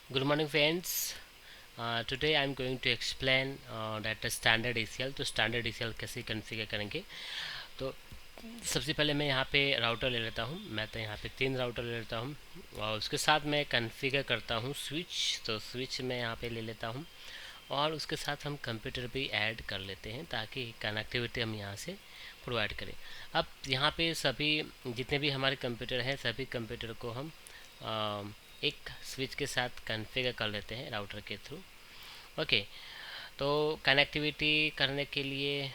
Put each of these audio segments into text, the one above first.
Good morning, friends. Today I'm going to explain that standard ACL. तो standard ACL कैसे configure करेंगे। तो सबसे पहले मैं यहाँ पे राउटर ले लेता हूँ। मैं तो यहाँ पे 3 राउटर ले लेता हूँ और उसके साथ मैं कन्फिगर करता हूँ स्विच। तो स्विच मैं यहाँ पे ले लेता हूँ और उसके साथ हम कंप्यूटर भी ऐड कर लेते हैं ताकि कनेक्टिविटी हम यहाँ से प्रोवाइड करें। अब यहाँ पे सभी जितने भी हमारे कंप्यूटर हैं सभी कंप्यूटर को हम एक स्विच के साथ कॉन्फ़िगर कर लेते हैं राउटर के थ्रू। ओके, तो कनेक्टिविटी करने के लिए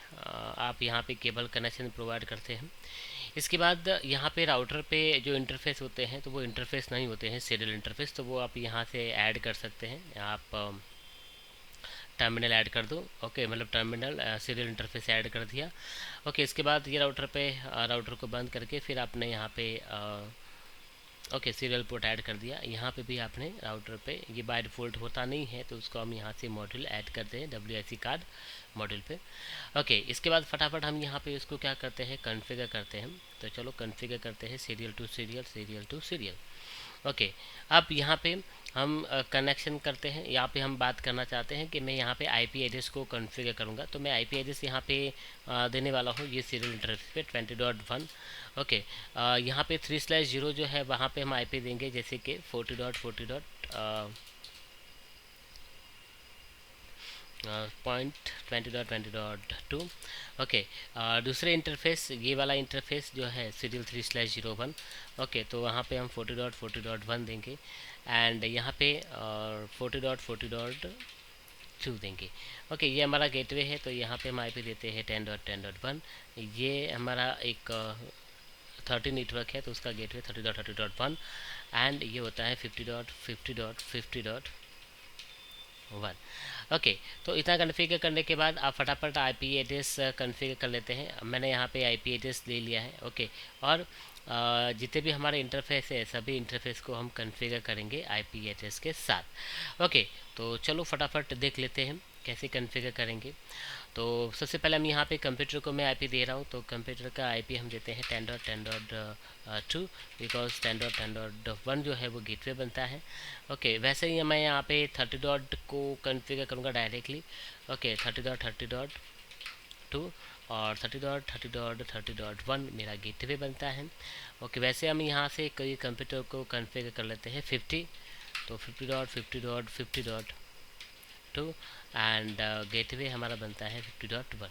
आप यहाँ पे केबल कनेक्शन प्रोवाइड करते हैं। इसके बाद यहाँ पे राउटर पे जो इंटरफेस होते हैं तो वो इंटरफेस नहीं होते हैं सीरियल इंटरफेस, तो वो आप यहाँ से ऐड कर सकते हैं। आप टर्मिनल ऐड कर दो। ओके, मतलब टर्मिनल सीरियल इंटरफेस ऐड कर दिया। ओके, इसके बाद ये राउटर पे राउटर को बंद करके फिर आपने यहाँ पे ओके सीरियल पोर्ट ऐड कर दिया। यहाँ पे भी आपने राउटर पे ये बाय डिफ़ॉल्ट होता नहीं है तो उसको हम यहाँ से मॉड्यूल ऐड करते हैं WIC कार्ड मॉड्यूल पे। ओके, इसके बाद फटाफट हम यहाँ पे इसको क्या करते हैं कॉन्फ़िगर करते हैं। तो चलो कॉन्फ़िगर करते हैं serial to serial, serial to serial. Okay, अब यहाँ पे हम कनेक्शन करते हैं। यहाँ पे हम बात करना चाहते हैं कि मैं यहाँ पे IP एड्रेस को कॉन्फ़िगर करूँगा। तो मैं IP एड्रेस यहाँ पे देने वाला हूँ ये सीरियल इंटरफेस पे 20.1। ओके, यहाँ पे 3/0 जो है वहाँ पे हम IP देंगे जैसे कि 40.20.2। ओके, दूसरे इंटरफेस ये वाला इंटरफेस जो है सीरियल 3/01। ओके, तो वहाँ पे हम 40.40.1 देंगे एंड यहाँ पे 40.40.2 देंगे। ओके, ये हमारा गेटवे है तो यहाँ पे हम IP देते हैं 10.10.1। ये हमारा एक 30 नेटवर्क है तो उसका गेटवे 30.30.1 एंड ये होता है 50.50.50.1। ओके, तो इतना कन्फिगर करने के बाद आप फटाफट IP एड्रेस कन्फिगर कर लेते हैं। मैंने यहाँ पे IP एड्रेस ले लिया है। ओके, और जितने भी हमारे इंटरफेस है सभी इंटरफेस को हम कन्फिगर करेंगे IP एड्रेस के साथ। ओके, तो चलो फटाफट देख लेते हैं कैसे कन्फिगर करेंगे। तो सबसे पहले हम यहाँ पे कंप्यूटर को मैं IP दे रहा हूँ तो कंप्यूटर का IP हम देते हैं 10.10.2 बिकॉज 10.10.1 जो है वो गेटवे बनता है। ओके, वैसे ही मैं यहाँ पे 30 डॉट को कन्फिगर करूँगा डायरेक्टली। ओके, 30.30.2 और 30.30.30.1 मेरा गेटवे बनता है। ओके, वैसे हम यहाँ से कई कंप्यूटर को कन्फिगर कर लेते हैं 50। तो 50.50.50.2 एंड गेटवे हमारा बनता है 50.1।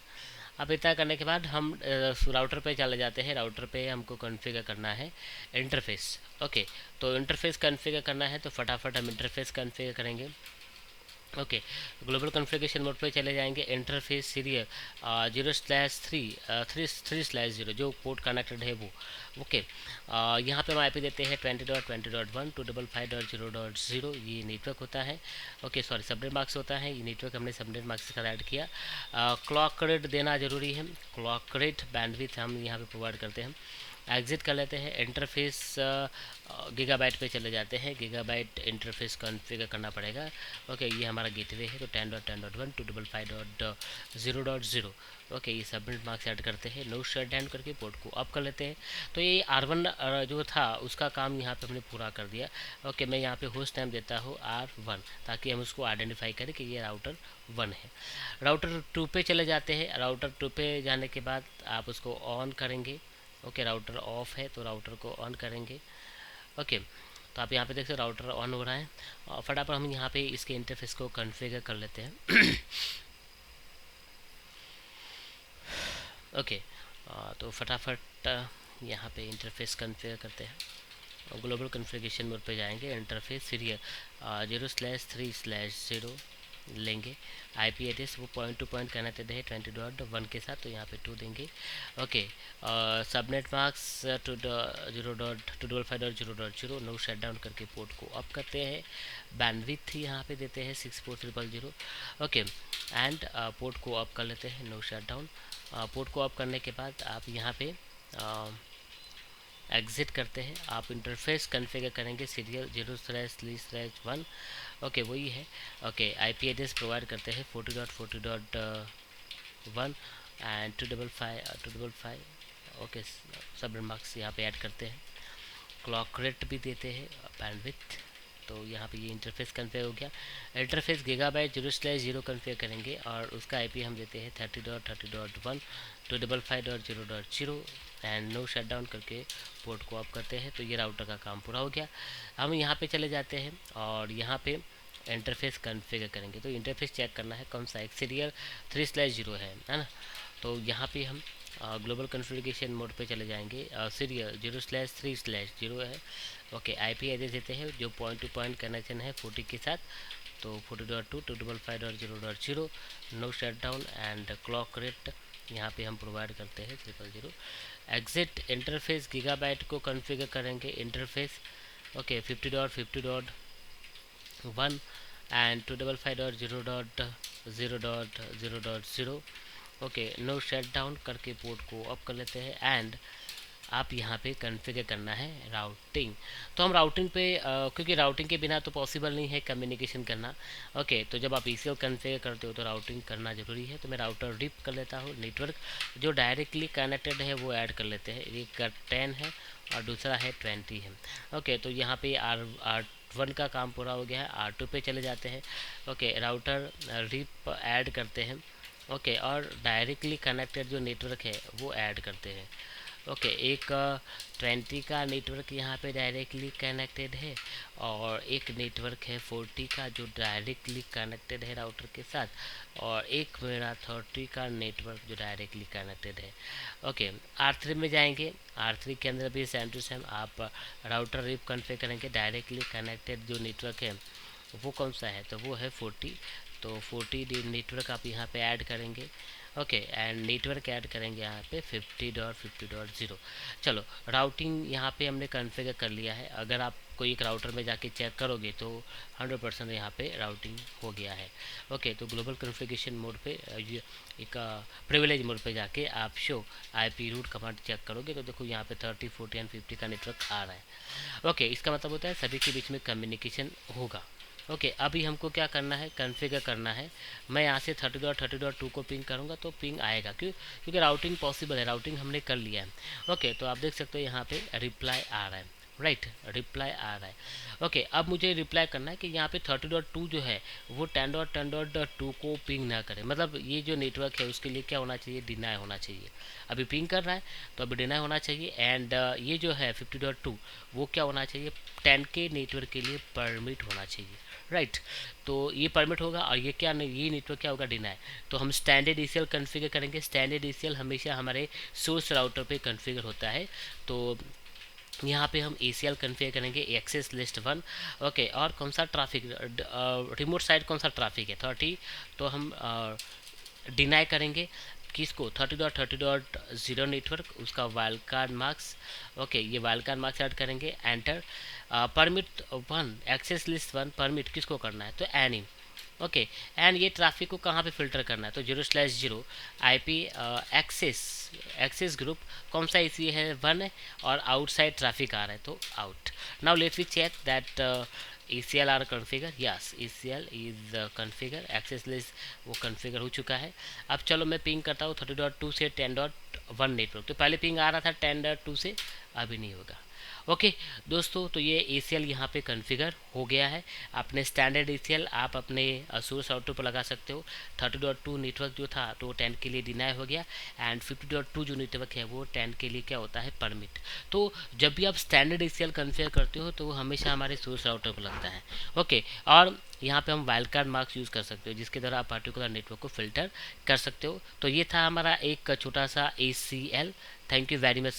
अब इतना करने के बाद हम राउटर पे चले जाते हैं। राउटर पे हमको कॉन्फ़िगर करना है इंटरफेस। ओके, तो इंटरफेस कॉन्फ़िगर करना है तो फटाफट हम इंटरफेस कॉन्फ़िगर करेंगे। ओके, ग्लोबल कॉन्फ़िगरेशन मोड पे चले जाएंगे। इंटरफेस सीरियल 0/3 जो पोर्ट कनेक्टेड है वो। ओके, यहाँ पे हम IP देते हैं 20.20.1 255.0.0। ये नेटवर्क होता है। ओके, सॉरी सबनेट मार्क्स होता है। ये नेटवर्क हमने सबनेट मार्क्स के साथ ऐड किया। क्लॉक रेट देना जरूरी है। क्लॉक रेट बैंडविड्थ हम यहाँ पे प्रोवाइड करते हैं। एग्जिट कर लेते हैं। इंटरफेस गीगाबाइट पे चले जाते हैं। गीगाबाइट इंटरफेस कॉन्फ़िगर करना पड़ेगा। ओके, ये हमारा गेटवे है तो 10.10.1 255.0.0। ओके, ये सबमिट मार्क्स ऐड करते हैं। नो शट डाउन करके पोर्ट को अप कर लेते हैं। तो ये R1 जो था उसका काम यहाँ पे हमने पूरा कर दिया। ओके, मैं यहाँ पे होस्ट टाइम देता हूँ R1 ताकि हम उसको आइडेंटिफाई करें कि ये राउटर 1 है। राउटर 2 पे चले जाते हैं। राउटर 2 पे जाने के बाद आप उसको ऑन करेंगे। ओके, राउटर ऑफ है तो राउटर को ऑन करेंगे। ओके, तो आप यहाँ पे देख सकते हो राउटर ऑन हो रहा है और फटाफट हम यहाँ पे इसके इंटरफेस को कॉन्फ़िगर कर लेते हैं। ओके, तो फटाफट यहाँ पे इंटरफेस कॉन्फ़िगर करते हैं। ग्लोबल कॉन्फ़िगरेशन मोड पे जाएंगे। इंटरफेस सीरियल 0/3/0 लेंगे। IP एड्रेस वो पॉइंट टू पॉइंट कनेक्टेड है 20.1 के साथ तो यहाँ पे 2 देंगे। Okay, subnet marks 0.255.0.0 no shutdown करके पोर्ट को अप करते हैं। बैंडविड्थ यहाँ पे देते हैं 64,000। ओके, एंड पोर्ट को अप कर लेते हैं। No shutdown. पोर्ट को अप करने के बाद आप यहाँ पे एग्जिट करते हैं। आप इंटरफेस कॉन्फ़िगर करेंगे सीरियल 0/3/1। ओके, वही है। ओके, IP एड्रेस प्रोवाइड करते हैं 40.40.1 एंड 255. ओके, सब मार्क्स यहाँ पे ऐड करते हैं। क्लॉक रेट भी देते हैं। बैंडविड्थ तो यहाँ पे ये इंटरफेस कन्फिगर हो गया। इंटरफेस गीगाबाइट 0/0 कन्फिगर करेंगे और उसका आईपी हम देते हैं 30.30.1 255.0.0 एंड नो शटडाउन करके पोर्ट को ऑफ करते हैं। तो ये राउटर का काम पूरा हो गया। हम यहाँ पे चले जाते हैं और यहाँ पे इंटरफेस कन्फिगर करेंगे। तो इंटरफेस चेक करना है कौन सा, एक सीरियल 3/0 है ना। तो यहाँ पे हम ग्लोबल कॉन्फ़िगरेशन मोड पे चले जाएंगे। सीरियल 0/3/0 है। ओके, आईपी एड्रेस देते हैं जो पॉइंट टू पॉइंट कनेक्शन है 40 के साथ। तो 40.2 255.0.0 no shutdown and clock rate यहाँ पे हम प्रोवाइड करते हैं 000। एग्जिट इंटरफेस गीगाबाइट को कॉन्फ़िगर करेंगे। Interface okay 50.50.1 and 255.0.0.0.0। Okay, no shutdown करके पोर्ट को ऑफ कर लेते हैं एंड आप यहाँ पे कॉन्फ़िगर करना है राउटिंग। तो हम राउटिंग पे क्योंकि राउटिंग के बिना तो पॉसिबल नहीं है कम्युनिकेशन करना। ओके, तो जब आप ईसीएल कॉन्फ़िगर करते हो तो राउटिंग करना ज़रूरी है। तो मैं राउटर डिप कर लेता हूँ। नेटवर्क जो डायरेक्टली कनेक्टेड है वो ऐड कर लेते हैं। एक 10 है और दूसरा है 20 है। ओके, तो यहाँ पे R1 का काम पूरा हो गया है। R2 पे चले जाते हैं। ओके, राउटर डिप ऐड करते हैं। ओके, और डायरेक्टली कनेक्टेड जो नेटवर्क है वो ऐड करते हैं। ओके, एक 20 का नेटवर्क यहाँ पे डायरेक्टली कनेक्टेड है और एक नेटवर्क है 40 का जो डायरेक्टली कनेक्टेड है राउटर के साथ, और एक मेरा 30 का नेटवर्क जो डायरेक्टली कनेक्टेड है। ओके, R3 में जाएंगे। R3 के अंदर भी सेम टू सेम आप राउटर रिप कॉन्फ़िगर करेंगे। डायरेक्टली कनेक्टेड जो नेटवर्क है वो कौन सा है, तो वो है 40। तो 40 नेटवर्क आप यहाँ पे ऐड करेंगे। ओके, एंड नेटवर्क ऐड करेंगे यहाँ पे 50.50.0। चलो, राउटिंग यहाँ पे हमने कॉन्फ़िगर कर लिया है। अगर आप कोई एक राउटर में जाके चेक करोगे तो 100% यहाँ पे राउटिंग हो गया है। ओके, तो ग्लोबल कॉन्फ़िगरेशन मोड पे ये एक प्रिविलेज मोड पे जाके आप show IP route command check करोगे तो देखो यहाँ पे 30, 40 एंड 50 का नेटवर्क आ रहा है। ओके, इसका मतलब होता है सभी के बीच में कम्युनिकेशन होगा। ओके, अभी हमको क्या करना है, कॉन्फ़िगर करना है। मैं यहाँ से 30.30.2 को पिंग करूँगा तो पिंग आएगा, क्योंकि राउटिंग पॉसिबल है, राउटिंग हमने कर लिया है। ओके, तो आप देख सकते हो यहाँ पे रिप्लाई आ रहा है, राइट, रिप्लाई आ रहा है। ओके, अब मुझे रिप्लाई करना है कि यहाँ पे 30.2 जो है वो 10.10.2 को पिंग ना करे। मतलब ये जो नेटवर्क है उसके लिए क्या होना चाहिए, डिनाई होना चाहिए। अभी पिंग कर रहा है तो अभी डिनाई होना चाहिए। एंड ये जो है 50.2 वो क्या होना चाहिए, 10 के नेटवर्क के लिए परमिट होना चाहिए, राइट। तो ये परमिट होगा और ये क्या नहीं, ये नेटवर्क क्या होगा, डिनाई। तो हम स्टैंडर्ड ईसीएल कॉन्फ़िगर करेंगे। स्टैंडर्ड ईसीएल हमेशा हमारे सोर्स राउटर पे कॉन्फ़िगर होता है। तो यहाँ पे हम ACL कॉन्फ़िगर करेंगे एक्सेस लिस्ट 1। ओके, और कौन सा ट्रैफिक, रिमोट साइड कौन सा ट्रैफिक है 30, तो हम डिनाई करेंगे किसको, 30.30.0 नेटवर्क, उसका वाइल्ड कार्ड मार्क्स। ओके, ये वाइल्ड कार्ड मार्क्स ऐड करेंगे, enter. Permit 1, access list 1 permit किसको करना है, तो एनी। ओके, एंड ये ट्रैफिक को कहाँ पे फिल्टर करना है, तो 0/0 IP एक्सेस ग्रुप कौन सा इसी है, 1 है, और आउटसाइड ट्रैफिक आ रहा है तो out. Now let we check that ECL are configure, yes ECL is configure, access list वो कॉन्फ़िगर हो चुका है। अब चलो मैं पिंग करता हूँ 30.2 से 10.1 नेटवर्क। तो पहले पिंग आ रहा था 10.2 से, अभी नहीं होगा। ओके दोस्तों, तो ये ACL यहाँ पे कॉन्फ़िगर हो गया है। अपने स्टैंडर्ड ACL आप अपने सोर्स राउटर पर लगा सकते हो। 30.2 नेटवर्क जो था तो 10 के लिए डिनाई हो गया, एंड 50.2 जो नेटवर्क है वो 10 के लिए क्या होता है, परमिट। तो जब भी आप स्टैंडर्ड ACL कॉन्फ़िगर करते हो तो वो हमेशा हमारे सोर्स राउटर पर लगता है। ओके, और यहाँ पे हम वाइल्ड कार्ड मार्क्स यूज़ कर सकते हो जिसके द्वारा आप पर्टिकुलर नेटवर्क को फिल्टर कर सकते हो। तो ये था हमारा एक छोटा सा ACL। Thank you very much sir.